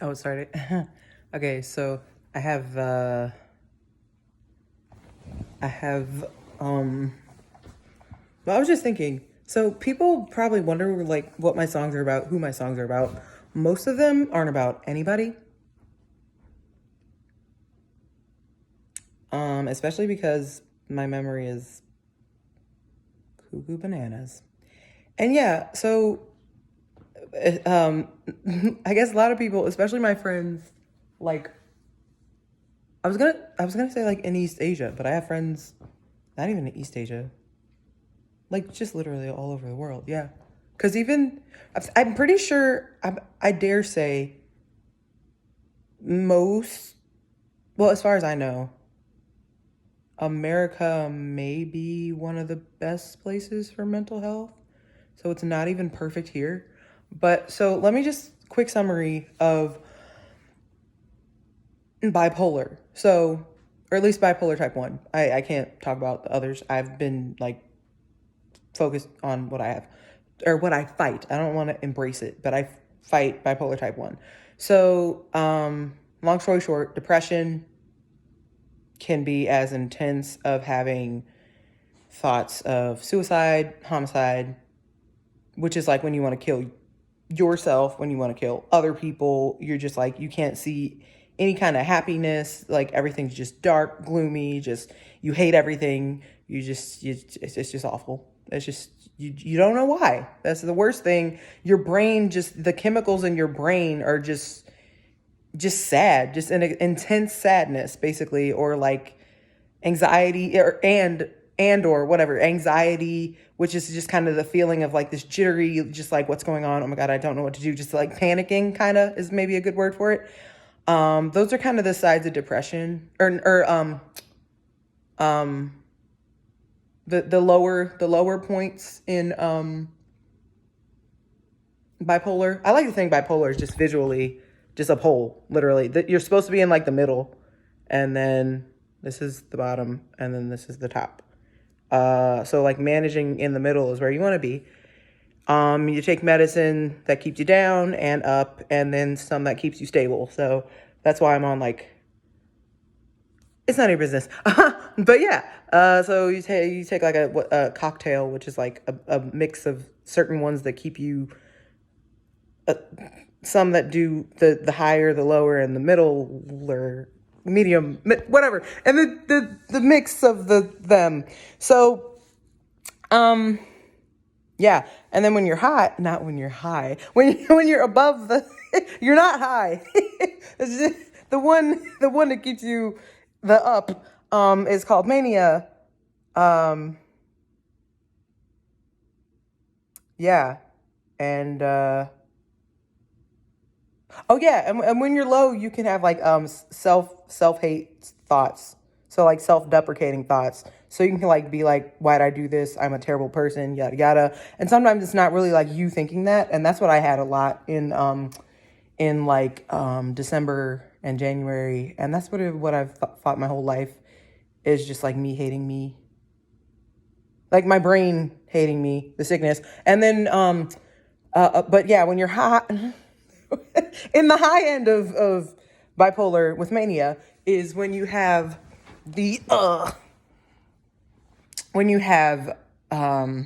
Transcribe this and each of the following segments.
Oh, it started. Okay, so I have I have well, I was just thinking. So people probably wonder like what my songs are about, who my songs are about. Most of them aren't about anybody. Especially because my memory is cuckoo bananas. And yeah, so I guess a lot of people, especially my friends, like I was gonna say like in East Asia, but I have friends not even in East Asia, like just literally all over the world. Yeah, because even I'm pretty sure I dare say most, well, as far as I know, America may be one of the best places for mental health. So it's not even perfect here. But so let me just quick summary of bipolar. So, or at least bipolar type 1. I can't talk about the others. I've been like focused on what I have or what I fight. I don't want to embrace it, but I fight bipolar type 1. So, long story short, depression can be as intense of having thoughts of suicide, homicide, which is like when you want to kill yourself, when you want to kill other people. You're just like, you can't see any kind of happiness. Like everything's just dark, gloomy, just, you hate everything. It's just awful. It's just, you don't know why. That's the worst thing. Your brain, just the chemicals in your brain are just sad, just an intense sadness basically, or like anxiety or whatever, anxiety, which is just kind of the feeling of like this jittery, just like what's going on, oh my god, I don't know what to do, just like panicking, kind of is maybe a good word for it. Those are kind of the sides of depression, or the lower points in bipolar. I like to think bipolar is just visually just a pole, literally. You're supposed to be in like the middle, and then this is the bottom, and then this is the top. So like managing in the middle is where you want to be. You take medicine that keeps you down and up, and then some that keeps you stable. So that's why I'm on like, it's none of your business. But yeah, so you take like a cocktail, which is like a mix of certain ones that keep you, some that do the higher, the lower, and the middle, or medium, whatever, and the mix of them. So, yeah, and then when you're high, not when you're high, when you're above the, you're not high. It's just the one that keeps you the up, is called mania. Yeah, and oh yeah, and when you're low, you can have like self hate thoughts. So like self deprecating thoughts. So you can like be like, why'd I do this? I'm a terrible person, yada yada. And sometimes it's not really like you thinking that, and that's what I had a lot in like December and January, and that's what I've thought my whole life is, just like me hating me, like my brain hating me, the sickness, and then but yeah, when you're high. In the high end of bipolar with mania is when you have the when you have oh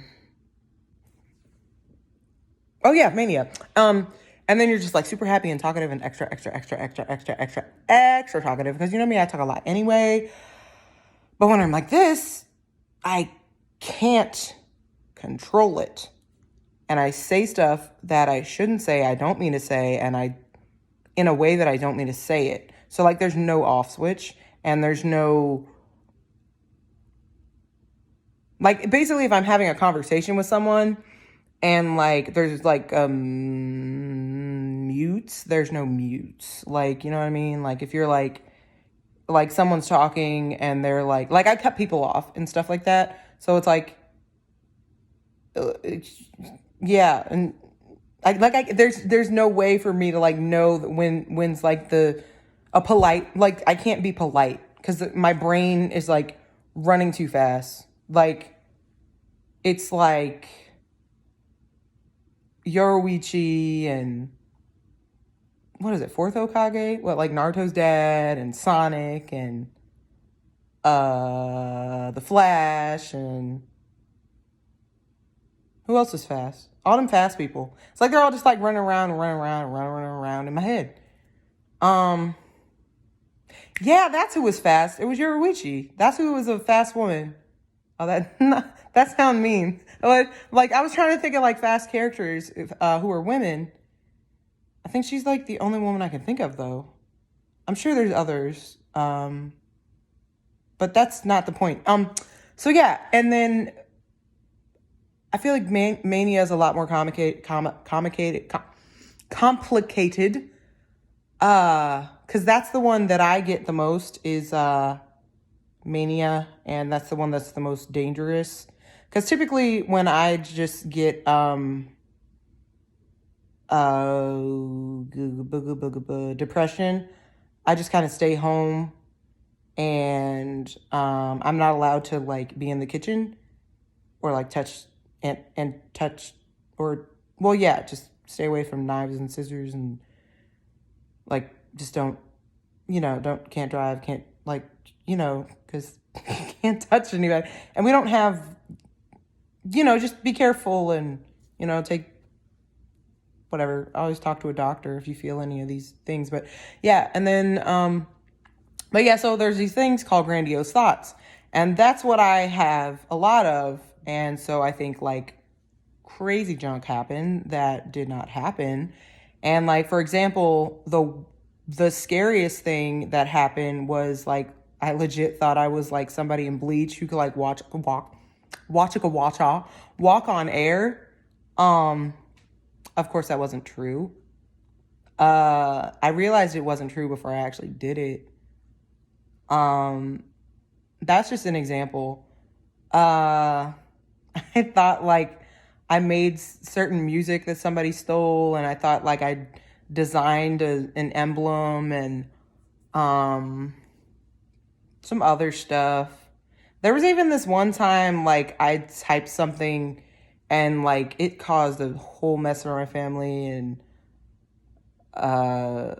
yeah, mania, and then you're just like super happy and talkative and extra talkative, because you know me, I talk a lot anyway. But when I'm like this, I can't control it, and I say stuff that I shouldn't say, I don't mean to say, and I, in a way that I don't mean to say it. So like there's no off switch, and there's no, like basically if I'm having a conversation with someone and like there's like mutes, there's no mutes. Like, you know what I mean? Like if you're like someone's talking and they're like I cut people off and stuff like that. So it's like, yeah, and there's no way for me to like know that when's like a polite, like I can't be polite because my brain is like running too fast. Like it's like Yorowichi and what is it, fourth Hokage? What, like Naruto's dad and Sonic and the Flash and who else is fast? All them fast people. It's like they're all just like running around in my head. Yeah, that's who was fast. It was Yoruichi. That's who was a fast woman. Oh, that sounds mean. Like I was trying to think of like fast characters who are women. I think she's like the only woman I can think of, though. I'm sure there's others, but that's not the point. So yeah, and then I feel like Mania is a lot more complicated. Because that's the one that I get the most is Mania, and that's the one that's the most dangerous. Because typically when I just get depression, I just kind of stay home, and I'm not allowed to like be in the kitchen or like touch and touch or, well, yeah, just stay away from knives and scissors and like just don't can't drive, can't like, because can't touch anybody. And we don't have, just be careful and, take whatever. I always talk to a doctor if you feel any of these things. But yeah, and then, but yeah, so there's these things called grandiose thoughts. And that's what I have a lot of. And so I think like crazy junk happened that did not happen. And like, for example, the scariest thing that happened was like, I legit thought I was like somebody in Bleach who could like walk on air. Of course that wasn't true. I realized it wasn't true before I actually did it. That's just an example. I thought like I made certain music that somebody stole, and I thought like I designed an emblem and some other stuff. There was even this one time like I typed something and like it caused a whole mess for my family, and I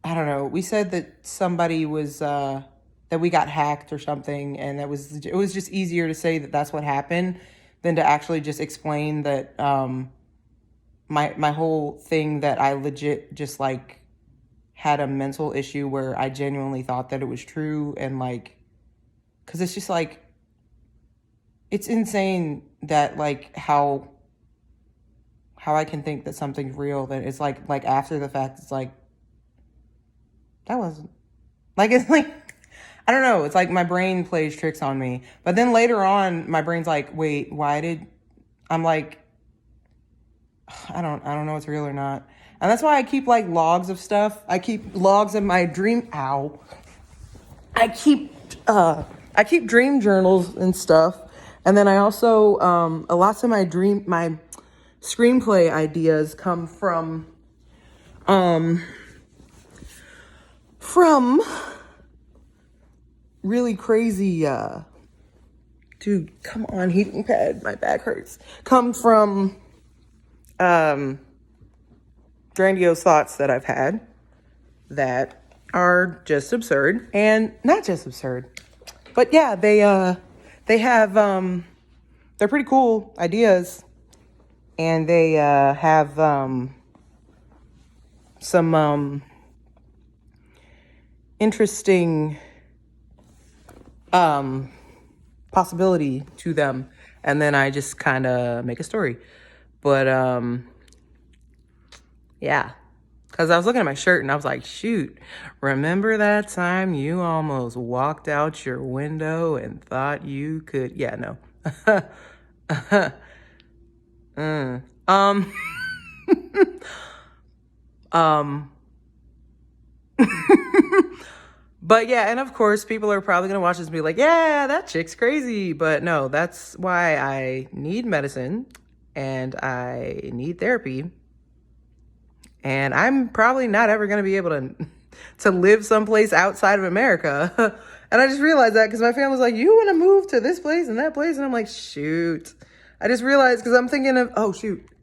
don't know. We said that somebody was that we got hacked or something, and it was just easier to say that that's what happened than to actually just explain that my whole thing, that I legit just like had a mental issue where I genuinely thought that it was true, and like, because it's just like, it's insane that like how I can think that something's real, that it's like after the fact it's like that wasn't, like, it's like, I don't know, it's like my brain plays tricks on me. But then later on my brain's like, wait, I'm like, I don't know if it's real or not. And that's why I keep like logs of stuff. I keep logs of my I keep dream journals and stuff. And then I also lots of my screenplay ideas come from really crazy dude, come on, heating pad, my back hurts. Come from grandiose thoughts that I've had that are just absurd, and not just absurd, but yeah, they have they're pretty cool ideas, and they have some interesting possibility to them, and then I just kind of make a story. But yeah, because I was looking at my shirt and I was like, shoot, remember that time you almost walked out your window and thought you could, yeah, no. But yeah, and of course, people are probably going to watch this and be like, yeah, that chick's crazy. But no, that's why I need medicine and I need therapy. And I'm probably not ever going to be able to live someplace outside of America. And I just realized that because my family was like, you want to move to this place and that place? And I'm like, shoot. I just realized because I'm thinking of, oh, shoot.